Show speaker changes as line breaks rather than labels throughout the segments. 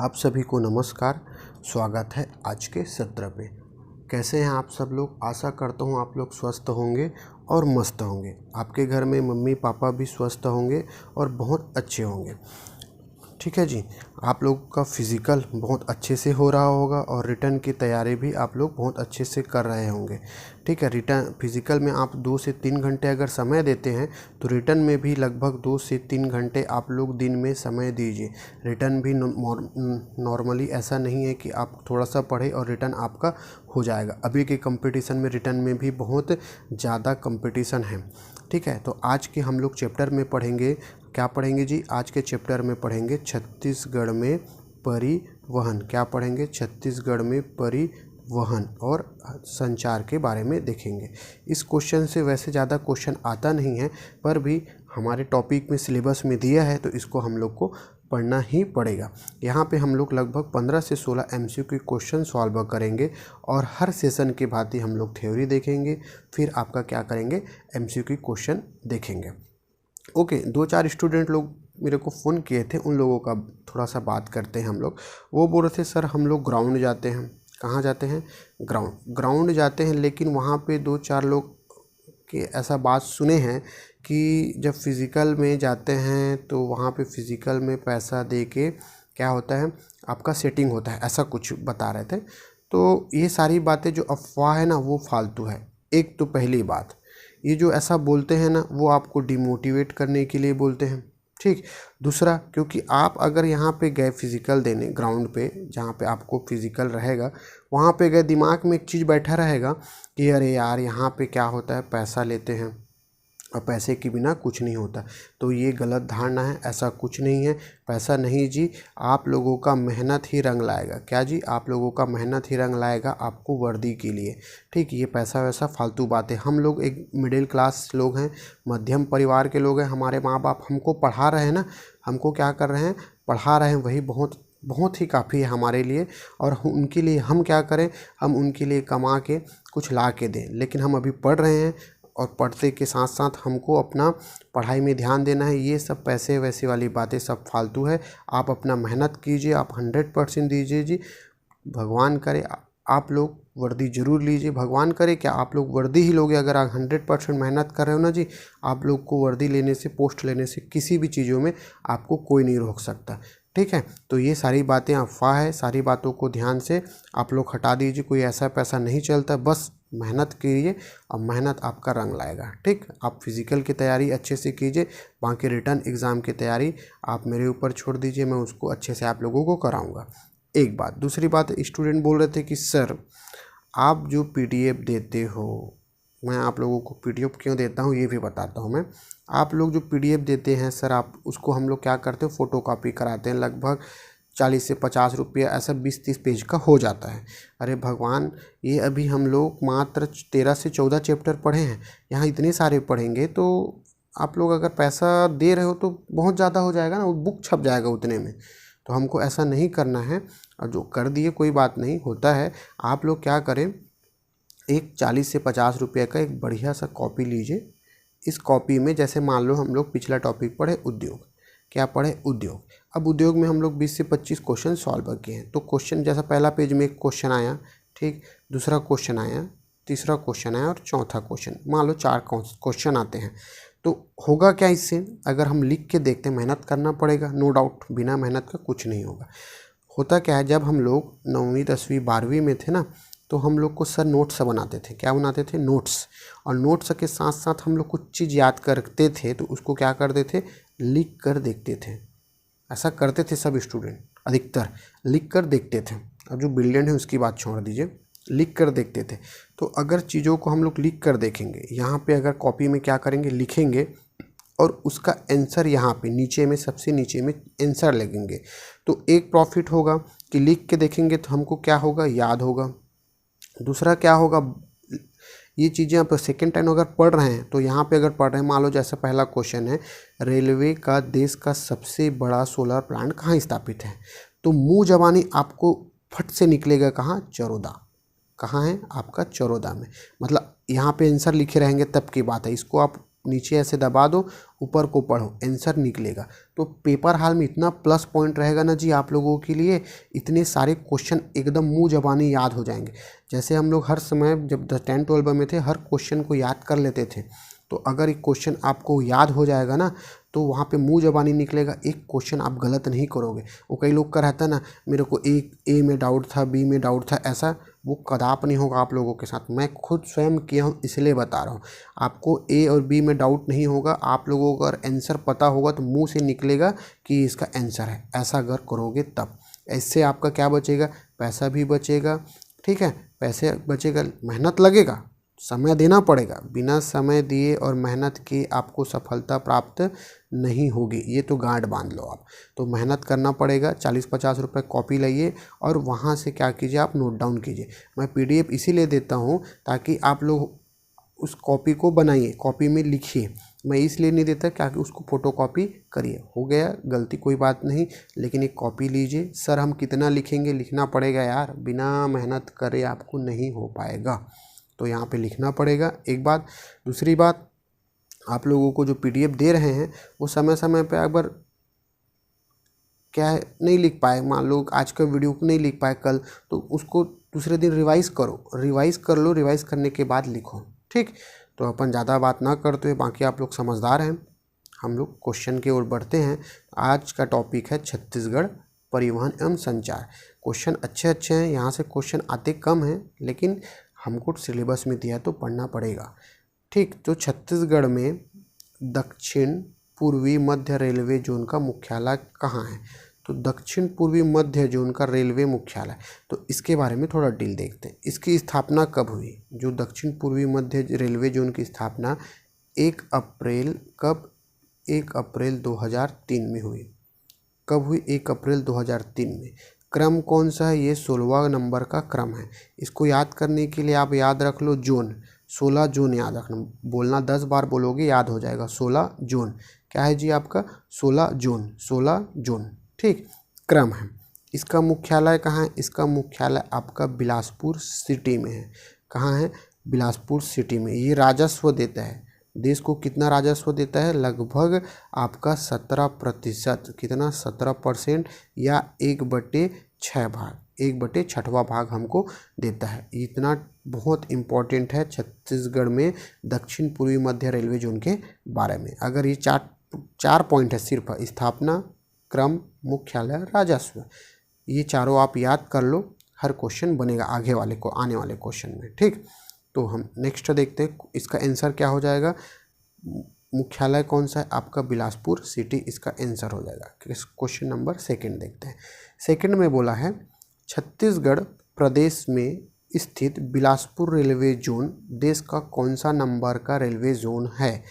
आप सभी को नमस्कार। स्वागत है आज के सत्र पे। कैसे हैं आप सब लोग? आशा करता हूँ आप लोग स्वस्थ होंगे और मस्त होंगे। आपके घर में मम्मी पापा भी स्वस्थ होंगे और बहुत अच्छे होंगे। ठीक है जी। आप लोग का फिज़िकल बहुत अच्छे से हो रहा होगा और रिटर्न की तैयारी भी आप लोग बहुत अच्छे से कर रहे होंगे। ठीक है। रिटर्न फिज़िकल में आप 2 से 3 घंटे अगर समय देते हैं तो रिटर्न में भी लगभग 2 से 3 घंटे आप लोग दिन में समय दीजिए। रिटर्न भी नॉर्मली ऐसा नहीं है कि आप थोड़ा सा पढ़े और रिटर्न आपका हो जाएगा। अभी के कंपटीशन में रिटर्न में भी बहुत ज़्यादा कंपटीशन है। ठीक है। तो आज के हम लोग चैप्टर में पढ़ेंगे, क्या पढ़ेंगे जी? आज के चैप्टर में पढ़ेंगे छत्तीसगढ़ में परिवहन। क्या पढ़ेंगे? छत्तीसगढ़ में परिवहन और संचार के बारे में देखेंगे। इस क्वेश्चन से वैसे ज़्यादा क्वेश्चन आता नहीं है, पर भी हमारे टॉपिक में सिलेबस में दिया है तो इसको हम लोग को पढ़ना ही पड़ेगा। यहाँ पे हम लोग लगभग 15 से 16 MCQ क्वेश्चन सॉल्व करेंगे और हर सेशन के भांति हम लोग थ्योरी देखेंगे, फिर आपका क्या करेंगे, MCQ क्वेश्चन देखेंगे। ओके। 2-4 स्टूडेंट लोग मेरे को फ़ोन किए थे, उन लोगों का थोड़ा सा बात करते हैं हम लोग। वो बोल रहे थे सर हम लोग ग्राउंड जाते हैं। कहाँ जाते हैं? ग्राउंड जाते हैं, लेकिन वहाँ पे 2-4 लोग के ऐसा बात सुने हैं कि जब फिज़िकल में जाते हैं तो वहाँ पे फिज़िकल में पैसा दे के क्या होता है, आपका सेटिंग होता है, ऐसा कुछ बता रहे थे। तो ये सारी बातें जो अफवाह है ना, वो फालतू है। एक तो पहली बात, ये जो ऐसा बोलते हैं ना, वो आपको डिमोटिवेट करने के लिए बोलते हैं। ठीक। दूसरा, क्योंकि आप अगर यहाँ पे गए फिज़िकल देने ग्राउंड पे, जहाँ पे आपको फिज़िकल रहेगा, वहाँ पे गए, दिमाग में एक चीज़ बैठा रहेगा कि अरे यार यहाँ पे क्या होता है, पैसा लेते हैं और पैसे के बिना कुछ नहीं होता। तो ये गलत धारणा है, ऐसा कुछ नहीं है। पैसा नहीं जी, आप लोगों का मेहनत ही रंग लाएगा। क्या जी? आप लोगों का मेहनत ही रंग लाएगा आपको वर्दी के लिए। ठीक। ये पैसा वैसा फालतू बातें। हम लोग एक मिडिल क्लास लोग हैं, मध्यम परिवार के लोग हैं। हमारे माँ बाप हमको पढ़ा रहे हैं ना, हमको क्या कर रहे हैं, पढ़ा रहे हैं, वही बहुत बहुत ही काफ़ी है हमारे लिए। और उनके लिए हम क्या करें, हम उनके लिए कमा के कुछ ला के दें। लेकिन हम अभी पढ़ रहे हैं और पढ़ते के साथ साथ हमको अपना पढ़ाई में ध्यान देना है। ये सब पैसे वैसे वाली बातें सब फालतू है। आप अपना मेहनत कीजिए, आप 100% दीजिए जी। भगवान करे आप लोग वर्दी ज़रूर लीजिए। भगवान करे क्या, आप लोग वर्दी ही लोगे। अगर आप 100% मेहनत कर रहे हो ना जी, आप लोग को वर्दी लेने से, पोस्ट लेने से, किसी भी चीज़ों में आपको कोई नहीं रोक सकता। ठीक है। तो ये सारी बातें अफवाह है। सारी बातों को ध्यान से आप लोग हटा दीजिए। कोई ऐसा पैसा नहीं चलता। बस मेहनत कीजिए और मेहनत आपका रंग लाएगा। ठीक। आप फिज़िकल की तैयारी अच्छे से कीजिए, बाकी रिटर्न एग्ज़ाम की तैयारी आप मेरे ऊपर छोड़ दीजिए, मैं उसको अच्छे से आप लोगों को कराऊंगा। एक बात। दूसरी बात, स्टूडेंट बोल रहे थे कि सर आप जो PDF देते हो, मैं आप लोगों को PDF क्यों देता हूँ ये भी बताता हूँ मैं। आप लोग जो PDF देते हैं सर, आप उसको हम लोग क्या करते हैं, फ़ोटोकॉपी कराते हैं। लगभग 40 से 50 रुपया ऐसा 20-30 पेज का हो जाता है। अरे भगवान, ये अभी हम लोग मात्र 13 से 14 चैप्टर पढ़े हैं, यहाँ इतने सारे पढ़ेंगे तो आप लोग अगर पैसा दे रहे हो तो बहुत ज़्यादा हो जाएगा ना, वो बुक छप जाएगा उतने में। तो हमको ऐसा नहीं करना है। और जो कर दिए कोई बात नहीं, होता है। आप लोग क्या करें, एक 40 से 50 रुपये का एक बढ़िया सा कॉपी लीजिए। इस कॉपी में जैसे मान लो हम लोग पिछला टॉपिक पढ़े उद्योग, क्या पढ़े, उद्योग। अब उद्योग में हम लोग 20 से 25 क्वेश्चन सॉल्व किए हैं। तो क्वेश्चन जैसा पहला पेज में एक क्वेश्चन आया, ठीक, दूसरा क्वेश्चन आया, तीसरा क्वेश्चन आया और चौथा क्वेश्चन, मान लो 4 क्वेश्चन आते हैं। तो होगा क्या इससे, अगर हम लिख के देखते हैं, मेहनत करना पड़ेगा, नो डाउट, बिना मेहनत का कुछ नहीं होगा। होता क्या है, जब हम लोग 9वीं 10वीं 12वीं में थे ना, तो हम लोग को सर नोट्स बनाते थे। क्या बनाते थे? नोट्स। और नोट्स के साथ साथ हम लोग कुछ चीज़ याद करते थे तो उसको क्या करते थे, लिख कर देखते थे। ऐसा करते थे सब स्टूडेंट, अधिकतर लिख कर देखते थे। अब जो ब्रिलियंट है उसकी बात छोड़ दीजिए, लिख कर देखते थे। तो अगर चीज़ों को हम लोग लिख कर देखेंगे, यहाँ पे अगर कॉपी में क्या करेंगे, लिखेंगे और उसका आंसर यहाँ पे नीचे में, सबसे नीचे में आंसर लगेंगे, तो एक प्रॉफिट होगा कि लिख के देखेंगे तो हमको क्या होगा, याद होगा। दूसरा क्या होगा, ये चीज़ें आप सेकेंड टाइम अगर पढ़ रहे हैं तो यहाँ पे अगर पढ़ रहे हैं, मान लो जैसा पहला क्वेश्चन है, रेलवे का देश का सबसे बड़ा सोलर प्लांट कहाँ स्थापित है, तो मुँह जबानी आपको फट से निकलेगा कहाँ, चरोदा। कहाँ है आपका, चरोदा में। मतलब यहाँ पे आंसर लिखे रहेंगे तब की बात है। इसको आप नीचे ऐसे दबा दो, ऊपर को पढ़ो, आंसर निकलेगा। तो पेपर हाल में इतना प्लस पॉइंट रहेगा ना जी आप लोगों के लिए, इतने सारे क्वेश्चन एकदम मुंह ज़बानी याद हो जाएंगे। जैसे हम लोग हर समय जब 10-12 में थे हर क्वेश्चन को याद कर लेते थे, तो अगर एक क्वेश्चन आपको याद हो जाएगा ना तो वहाँ पे मुंह ज़बानी निकलेगा, एक क्वेश्चन आप गलत नहीं करोगे। वो कई लोग का रहता है ना, मेरे को ए में डाउट था, बी में डाउट था, ऐसा वो कदाप नहीं होगा आप लोगों के साथ। मैं खुद स्वयं किया हूँ इसलिए बता रहा हूँ। आपको ए और बी में डाउट नहीं होगा, आप लोगों को अगर आंसर पता होगा तो मुंह से निकलेगा कि इसका आंसर है, ऐसा अगर करोगे तब। इससे आपका क्या बचेगा, पैसा भी बचेगा, ठीक है, पैसे बचेगा, मेहनत लगेगा, समय देना पड़ेगा, बिना समय दिए और मेहनत के आपको सफलता प्राप्त नहीं होगी, ये तो गांठ बांध लो आप। तो मेहनत करना पड़ेगा, 40-50 रुपये कॉपी लाइए और वहाँ से क्या कीजिए, आप नोट डाउन कीजिए। मैं PDF इसीलिए देता हूँ ताकि आप लोग उस कॉपी को बनाइए, कॉपी में लिखिए। मैं इसलिए नहीं देता क्या कि उसको फ़ोटोकॉपी करिए, हो गया गलती कोई बात नहीं, लेकिन एक कॉपी लीजिए। सर हम कितना लिखेंगे, लिखना पड़ेगा यार, बिना मेहनत करे आपको नहीं हो पाएगा, तो यहाँ पे लिखना पड़ेगा एक बात। दूसरी बात, आप लोगों को जो PDF दे रहे हैं वो समय समय पे अगर क्या है नहीं लिख पाए, मान लो आज का वीडियो को नहीं लिख पाए कल, तो उसको दूसरे दिन रिवाइज़ करो, रिवाइज़ कर लो, रिवाइज़ करने के बाद लिखो, ठीक। तो अपन ज़्यादा बात ना करते हुए, बाकी आप लोग समझदार हैं, हम लोग क्वेश्चन की ओर बढ़ते हैं। आज का टॉपिक है छत्तीसगढ़ परिवहन एवं संचार। क्वेश्चन अच्छे हैं, यहाँ से क्वेश्चन आते कम हैं, लेकिन हमको सिलेबस में दिया तो पढ़ना पड़ेगा, ठीक। तो छत्तीसगढ़ में दक्षिण पूर्वी मध्य रेलवे जोन का मुख्यालय कहाँ है? तो दक्षिण पूर्वी मध्य जोन का रेलवे मुख्यालय, तो इसके बारे में थोड़ा डील देखते हैं। इसकी स्थापना कब हुई? जो दक्षिण पूर्वी मध्य रेलवे जोन की स्थापना 1 अप्रैल 2003 में हुई। कब हुई? 1 अप्रैल 2003 में। क्रम कौन सा है? ये 16वां नंबर का क्रम है। इसको याद करने के लिए आप याद रख लो जोन, 16 जोन याद रखना, बोलना 10 बार बोलोगे याद हो जाएगा। 16 जोन क्या है जी आपका? 16 जोन, ठीक। क्रम है। इसका मुख्यालय कहाँ है? इसका मुख्यालय आपका बिलासपुर सिटी में है। कहाँ है? बिलासपुर सिटी में। ये राजस्व देता है, देश को कितना राजस्व देता है? लगभग आपका 17%। कितना? 17% या 1/6 भाग, 1/6वां भाग हमको देता है। इतना बहुत इम्पोर्टेंट है छत्तीसगढ़ में दक्षिण पूर्वी मध्य रेलवे जोन के बारे में। अगर ये चार पॉइंट है सिर्फ, स्थापना, क्रम, मुख्यालय, राजस्व, ये चारों आप याद कर लो, हर क्वेश्चन बनेगा आगे वाले को, आने वाले क्वेश्चन में, ठीक। तो हम नेक्स्ट देखते हैं, इसका आंसर क्या हो जाएगा? मुख्यालय कौन सा है आपका? बिलासपुर सिटी इसका आंसर हो जाएगा। क्वेश्चन नंबर 2 देखते हैं। 2 में बोला है छत्तीसगढ़ प्रदेश में स्थित बिलासपुर रेलवे जोन देश का कौन सा नंबर का रेलवे जोन है?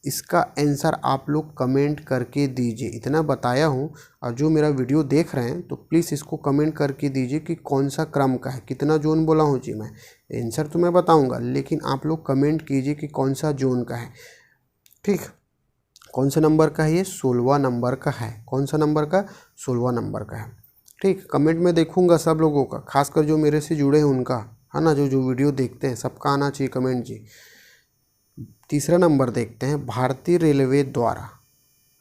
इसका आंसर आप लोग कमेंट करके दीजिए। इतना बताया हूँ, और जो मेरा वीडियो देख रहे हैं तो प्लीज़ इसको कमेंट करके दीजिए कि कौन सा क्रम का है। कितना जोन बोला हूँ जी मैं? आंसर तो मैं बताऊँगा, लेकिन आप लोग कमेंट कीजिए कि कौन सा जोन का है, ठीक। कौन सा नंबर का है? ये 16वां नंबर का है। कौन सा नंबर का? 16वां नंबर का है, ठीक। कमेंट में देखूंगा सब लोगों का, खासकर जो मेरे से जुड़े हैं उनका, है ना, जो वीडियो देखते हैं सबका आना चाहिए कमेंट जी। 3 नंबर देखते हैं। भारतीय रेलवे द्वारा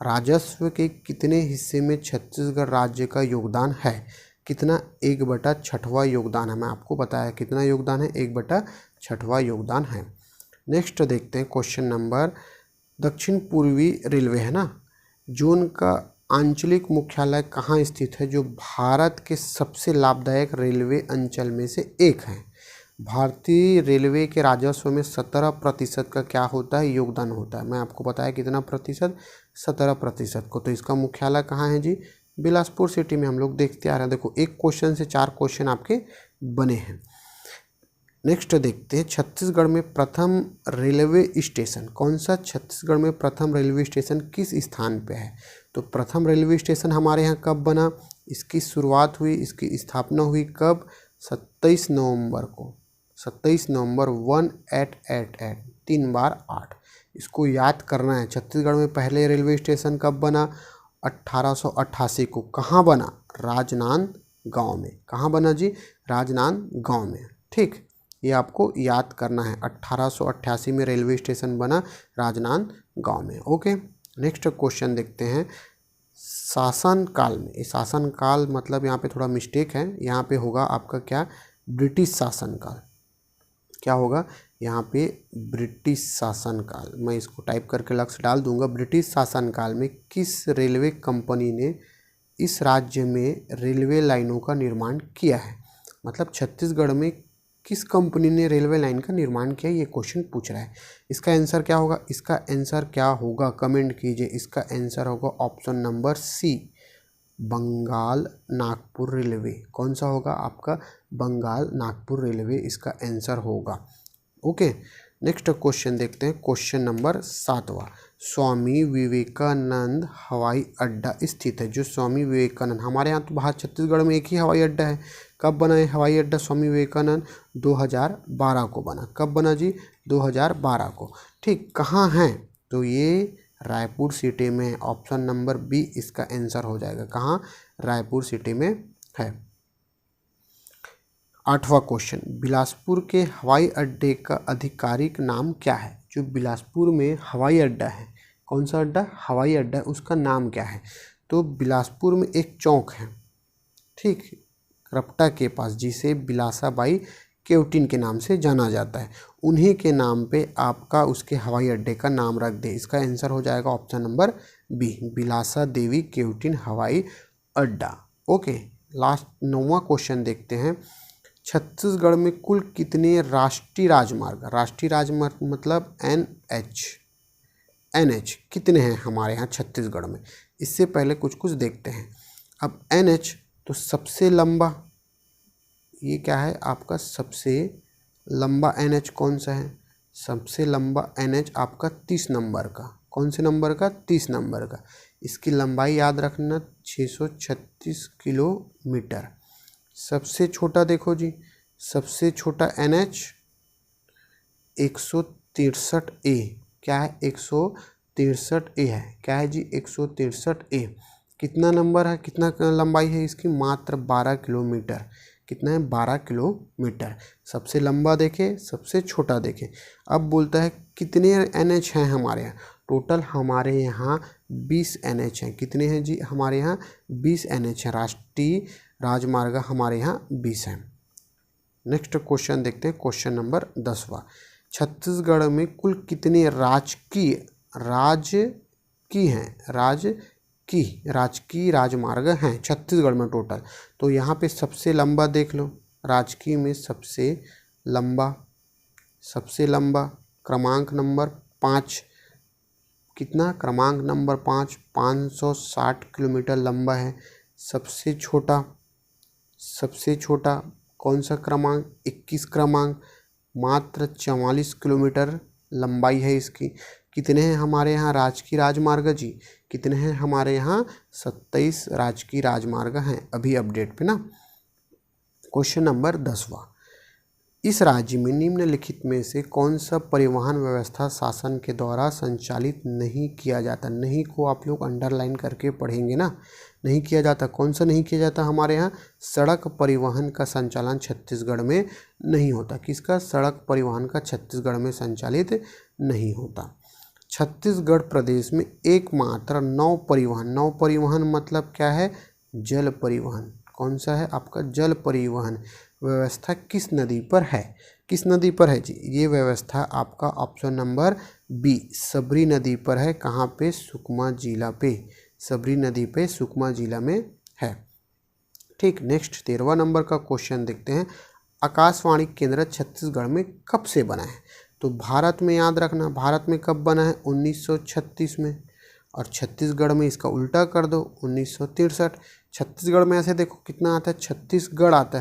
राजस्व के कितने हिस्से में छत्तीसगढ़ राज्य का योगदान है? कितना? 1/6वां योगदान है। मैं आपको बताया कितना योगदान है, 1/6वां योगदान है। नेक्स्ट देखते हैं क्वेश्चन नंबर, दक्षिण पूर्वी रेलवे है ना जोन का आंचलिक मुख्यालय कहाँ स्थित है? जो भारत के सबसे लाभदायक रेलवे अंचल में से एक है। भारतीय रेलवे के राजस्व में 17% का क्या होता है? योगदान होता है। मैं आपको बताया कितना प्रतिशत? 17% को। तो इसका मुख्यालय कहाँ है जी? बिलासपुर सिटी में। हम लोग देखते आ रहे हैं, देखो एक क्वेश्चन से 4 क्वेश्चन आपके बने हैं। नेक्स्ट देखते हैं, छत्तीसगढ़ में प्रथम रेलवे स्टेशन कौन सा? छत्तीसगढ़ में प्रथम रेलवे स्टेशन किस स्थान पे है? तो प्रथम रेलवे स्टेशन हमारे यहाँ कब बना? इसकी शुरुआत हुई, इसकी स्थापना हुई कब? 27 नवंबर को। 27 नवंबर 1888, 3 बार 8। इसको याद करना है। छत्तीसगढ़ में पहले रेलवे स्टेशन कब बना? 1888 को। कहाँ बना? राजनांदगांव में। कहाँ बना जी? राजनांदगांव में, ठीक। ये आपको याद करना है। 1888 में रेलवे स्टेशन बना राजनांदगांव में। ओके, नेक्स्ट क्वेश्चन देखते हैं। शासनकाल में, ये शासनकाल मतलब यहाँ पे थोड़ा मिस्टेक है, यहाँ पे होगा आपका क्या, ब्रिटिश शासनकाल। क्या होगा यहाँ पे, ब्रिटिश शासनकाल। मैं इसको टाइप करके लक्ष्य डाल दूंगा। ब्रिटिश शासनकाल में किस रेलवे कंपनी ने इस राज्य में रेलवे लाइनों का निर्माण किया है? मतलब छत्तीसगढ़ में किस कंपनी ने रेलवे लाइन का निर्माण किया, ये क्वेश्चन पूछ रहा है। इसका आंसर क्या होगा, इसका आंसर क्या होगा कमेंट कीजिए। इसका आंसर होगा option number C, Bengal Nagpur railway. कौन सा होगा आपका, बंगाल नागपुर रेलवे इसका आंसर होगा। ओके, नेक्स्ट क्वेश्चन देखते हैं। क्वेश्चन नंबर 7वां, स्वामी विवेकानंद हवाई अड्डा स्थित है। जो स्वामी विवेकानंद, हमारे यहाँ तो बाहर छत्तीसगढ़ में एक ही हवाई अड्डा है। कब बना है हवाई अड्डा स्वामी विवेकानंद? 2012 को बना। कब बना जी? 2012 को। ठीक, कहाँ है? तो ये रायपुर सिटी में। ऑप्शन नंबर बी इसका आंसर हो जाएगा। कहाँ? रायपुर सिटी में है। 8वां क्वेश्चन, बिलासपुर के हवाई अड्डे का आधिकारिक नाम क्या है? जो बिलासपुर में हवाई अड्डा है, कौन सा अड्डा? हवाई अड्डा, उसका नाम क्या है? तो बिलासपुर में एक चौक है, ठीक, रपटा के पास, जिसे बिलासाबाई केवटिन के नाम से जाना जाता है। उन्हीं के नाम पे आपका उसके हवाई अड्डे का नाम रख दे। इसका आंसर हो जाएगा ऑप्शन नंबर बी, बिलासा देवी केवटिन हवाई अड्डा। ओके, लास्ट 9वां क्वेश्चन देखते हैं। छत्तीसगढ़ में कुल कितने राष्ट्रीय राजमार्ग मतलब एनएच कितने हैं हमारे यहाँ छत्तीसगढ़ में? इससे पहले कुछ देखते हैं। अब एनएच, तो सबसे लंबा ये क्या है आपका, सबसे लंबा एनएच कौन सा है? सबसे लंबा एनएच आपका 30 नंबर का। कौन से नंबर का? 30 नंबर का। इसकी लंबाई याद रखना 636 किलोमीटर। सबसे छोटा देखो जी, सबसे छोटा एनएच 163 ए। क्या है? 163 ए है। क्या है जी? 163 ए। कितना नंबर है, कितना लंबाई है इसकी? मात्र 12 किलोमीटर। कितना है? 12 किलोमीटर। सबसे लंबा देखें, सबसे छोटा देखें। अब बोलता है कितने एनएच हैं हमारे यहाँ? टोटल हमारे यहाँ 20 एनएच हैं। कितने हैं जी हमारे यहाँ? 20 एनएच हैं। राष्ट्रीय राजमार्ग हमारे यहाँ 20 हैं। नेक्स्ट क्वेश्चन देखते हैं। क्वेश्चन नंबर 10वां, छत्तीसगढ़ में कुल कितने राजकीय राजमार्ग हैं छत्तीसगढ़ में टोटल? तो यहाँ पे सबसे लंबा देख लो, राजकीय में सबसे लंबा क्रमांक नंबर 5। कितना? क्रमांक नंबर 5, 560 किलोमीटर लंबा है। सबसे छोटा कौन सा क्रमांक? 21 क्रमांक, मात्र 44 किलोमीटर लंबाई है इसकी। कितने हैं हमारे यहाँ राजकीय राजमार्ग जी? कितने हैं हमारे यहाँ? 27 राजकीय राजमार्ग हैं अभी अपडेट पे ना। क्वेश्चन नंबर 10वां, इस राज्य में निम्नलिखित में से कौन सा परिवहन व्यवस्था शासन के द्वारा संचालित नहीं किया जाता? नहीं को आप लोग अंडरलाइन करके पढ़ेंगे ना। नहीं किया जाता, कौन सा नहीं किया जाता हमारे यहाँ? सड़क परिवहन का संचालन छत्तीसगढ़ में नहीं होता। किसका? सड़क परिवहन का छत्तीसगढ़ में संचालित नहीं होता। छत्तीसगढ़ प्रदेश में एकमात्र नौ परिवहन मतलब क्या है? जल परिवहन। कौन सा है आपका? जल परिवहन व्यवस्था किस नदी पर है? किस नदी पर है जी? ये व्यवस्था आपका ऑप्शन नंबर बी, सबरी नदी पर है। कहाँ पे? सुकमा जिला पे। सबरी नदी पे सुकमा जिला में है। ठीक, नेक्स्ट 13वां नंबर का क्वेश्चन देखते हैं। आकाशवाणी केंद्र छत्तीसगढ़ में कब से बना है? तो भारत में याद रखना, भारत में कब बना है? 1936 में। और छत्तीसगढ़ में इसका उल्टा कर दो, 1963। छत्तीसगढ़ में ऐसे देखो कितना आता है, छत्तीसगढ़ आता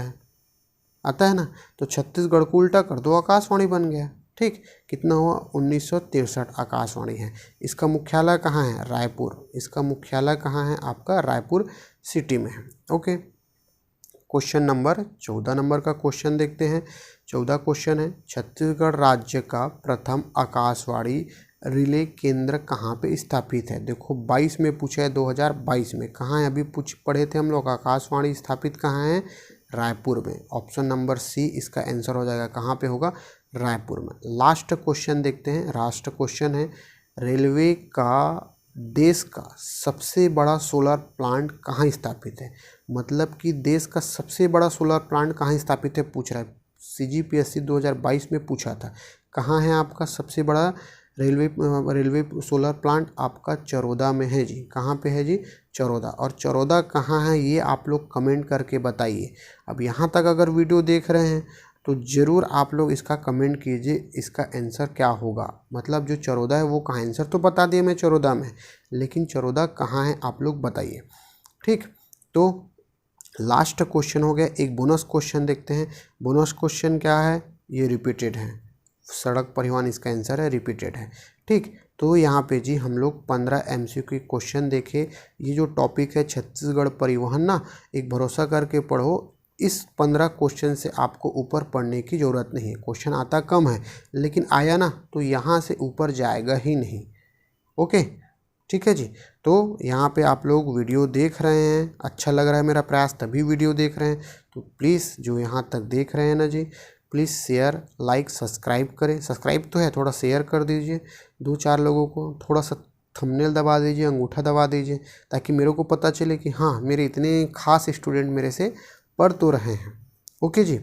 है ना, तो छत्तीसगढ़ को उल्टा कर दो, आकाशवाणी बन गया। ठीक, कितना हुआ? 1963 आकाशवाणी है। इसका मुख्यालय कहाँ है? रायपुर। इसका मुख्यालय कहाँ है आपका? रायपुर सिटी में है। ओके, क्वेश्चन नंबर 14 नंबर का क्वेश्चन देखते हैं। 14 क्वेश्चन है, छत्तीसगढ़ राज्य का प्रथम आकाशवाणी रिले केंद्र कहाँ पे स्थापित है? देखो 22 में पूछा है, 2022 में। कहाँ है? अभी पढ़े थे हम लोग, आकाशवाणी स्थापित कहाँ है? रायपुर में। ऑप्शन नंबर सी इसका आंसर हो जाएगा। कहाँ पे होगा? रायपुर में। लास्ट क्वेश्चन देखते हैं। लास्ट क्वेश्चन है, रेलवे का देश का सबसे बड़ा सोलर प्लांट कहाँ स्थापित है? मतलब कि देश का सबसे बड़ा सोलर प्लांट कहाँ स्थापित है पूछ रहा है। CGPSC 2022 में पूछा था। कहाँ है आपका सबसे बड़ा रेलवे सोलर प्लांट? आपका चरोदा में है जी। कहाँ पे है जी? चरोदा। और चरोदा कहाँ है ये आप लोग कमेंट करके बताइए। अब यहाँ तक अगर वीडियो देख रहे हैं तो ज़रूर आप लोग इसका कमेंट कीजिए, इसका आंसर क्या होगा। मतलब जो चरोदा है वो कहाँ, आंसर तो बता दिए मैं चरोदा में, लेकिन चरोदा कहाँ है आप लोग बताइए। ठीक, तो लास्ट क्वेश्चन हो गया। एक बोनस क्वेश्चन देखते हैं। बोनस क्वेश्चन क्या है? ये रिपीटेड है। सड़क परिवहन इसका आंसर है, रिपीटेड है। ठीक, तो यहाँ पे जी हम लोग 15 MCQ क्वेश्चन देखे। ये जो टॉपिक है छत्तीसगढ़ परिवहन ना, एक भरोसा करके पढ़ो। इस 15 क्वेश्चन से आपको ऊपर पढ़ने की ज़रूरत नहीं है। क्वेश्चन आता कम है, लेकिन आया ना तो यहाँ से ऊपर जाएगा ही नहीं। ओके, ठीक है जी। तो यहाँ पे आप लोग वीडियो देख रहे हैं, अच्छा लग रहा है मेरा प्रयास तभी वीडियो देख रहे हैं। तो प्लीज़ जो यहाँ तक देख रहे हैं ना जी, प्लीज़ शेयर, लाइक, सब्सक्राइब करें। सब्सक्राइब तो है, थोड़ा शेयर कर दीजिए 2-4 लोगों को। थोड़ा सा थंबनेल दबा दीजिए, अंगूठा दबा दीजिए, ताकि मेरे को पता चले कि हाँ मेरे इतने खास स्टूडेंट मेरे से पढ़ तो रहे हैं। ओके जी,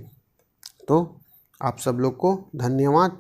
तो आप सब लोग को धन्यवाद।